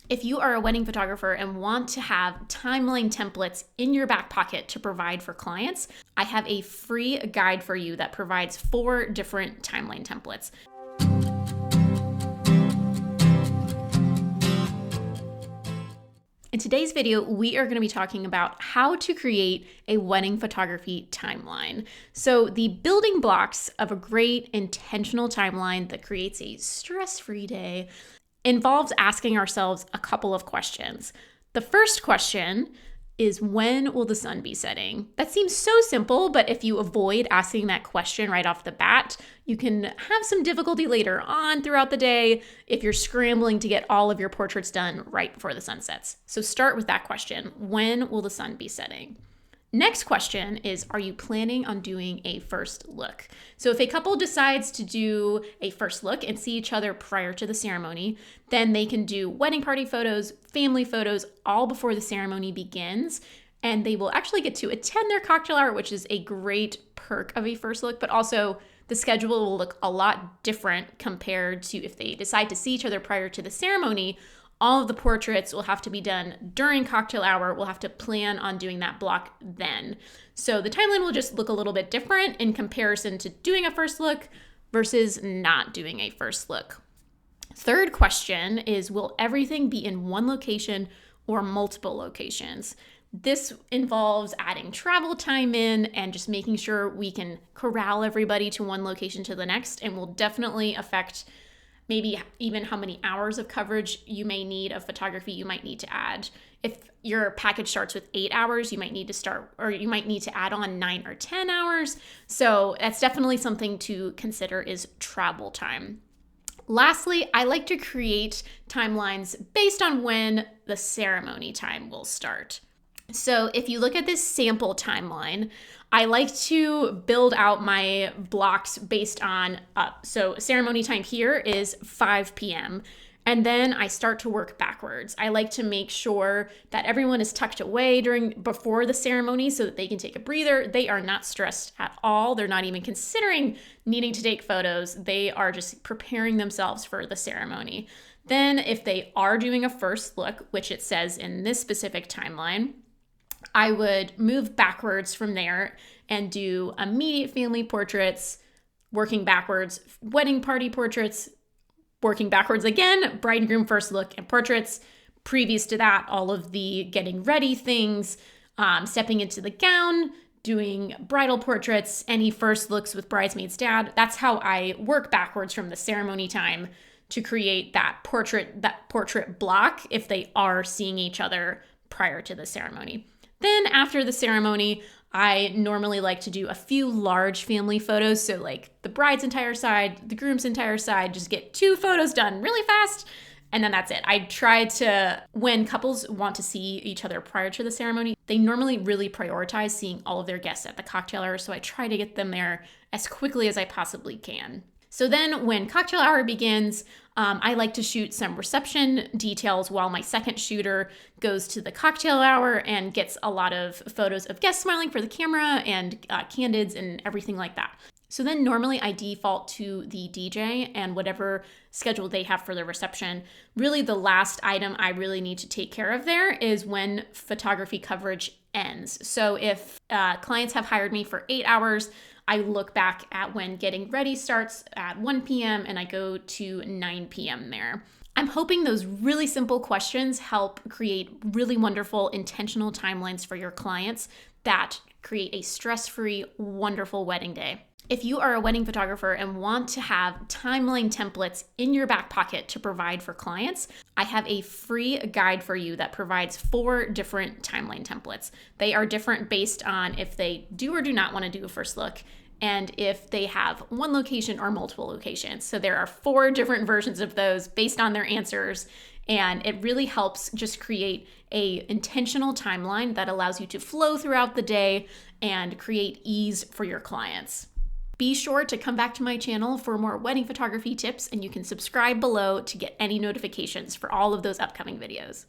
If you are a wedding photographer and want to have timeline templates in your back pocket to provide for clients, I have a free guide for you that provides 4 different timeline templates. In today's video, we are going to be talking about how to create a wedding photography timeline. So the building blocks of a great intentional timeline that creates a stress-free day involves asking ourselves a couple of questions. The first question is, when will the sun be setting? That seems so simple, but if you avoid asking that question right off the bat, you can have some difficulty later on throughout the day if you're scrambling to get all of your portraits done right before the sun sets. So start with that question. When will the sun be setting? Next question is, are you planning on doing a first look? So if a couple decides to do a first look and see each other prior to the ceremony, then they can do wedding party photos, family photos, all before the ceremony begins. And they will actually get to attend their cocktail hour, which is a great perk of a first look, but also the schedule will look a lot different compared to if they decide to see each other prior to the ceremony. All of the portraits will have to be done during cocktail hour. We'll have to plan on doing that block then. So the timeline will just look a little bit different in comparison to doing a first look versus not doing a first look. Third question is, will everything be in one location or multiple locations? This involves adding travel time in and just making sure we can corral everybody to one location to the next, and will definitely affect maybe even how many hours of coverage you may need of photography you might need to add. If your package starts with 8 hours, you might need to add on 9 or 10 hours. So that's definitely something to consider, is travel time. Lastly, I like to create timelines based on when the ceremony time will start. So if you look at this sample timeline, I like to build out my blocks based on, so ceremony time here is 5 p.m. And then I start to work backwards. I like to make sure that everyone is tucked away before the ceremony so that they can take a breather. They are not stressed at all. They're not even considering needing to take photos. They are just preparing themselves for the ceremony. Then if they are doing a first look, which it says in this specific timeline, I would move backwards from there and do immediate family portraits, working backwards, wedding party portraits, working backwards again, bride and groom first look and portraits. Previous to that, all of the getting ready things, stepping into the gown, doing bridal portraits, any first looks with bridesmaid's dad. That's how I work backwards from the ceremony time to create that portrait block if they are seeing each other prior to the ceremony. Then after the ceremony, I normally like to do a few large family photos. So like the bride's entire side, the groom's entire side, just get 2 photos done really fast. And then that's it. I try to, when couples want to see each other prior to the ceremony, they normally really prioritize seeing all of their guests at the cocktail hour. So I try to get them there as quickly as I possibly can. So then when cocktail hour begins, I like to shoot some reception details while my second shooter goes to the cocktail hour and gets a lot of photos of guests smiling for the camera and candids and everything like that. So then normally I default to the DJ and whatever schedule they have for the reception. Really the last item I really need to take care of there is when photography coverage ends. So if clients have hired me for 8 hours, I look back at when getting ready starts at 1 p.m. and I go to 9 p.m. there. I'm hoping those really simple questions help create really wonderful intentional timelines for your clients that create a stress-free, wonderful wedding day. If you are a wedding photographer and want to have timeline templates in your back pocket to provide for clients, I have a free guide for you that provides 4 different timeline templates. They are different based on if they do or do not want to do a first look, and if they have one location or multiple locations. So there are 4 different versions of those based on their answers, and it really helps just create a intentional timeline that allows you to flow throughout the day and create ease for your clients. Be sure to come back to my channel for more wedding photography tips, and you can subscribe below to get any notifications for all of those upcoming videos.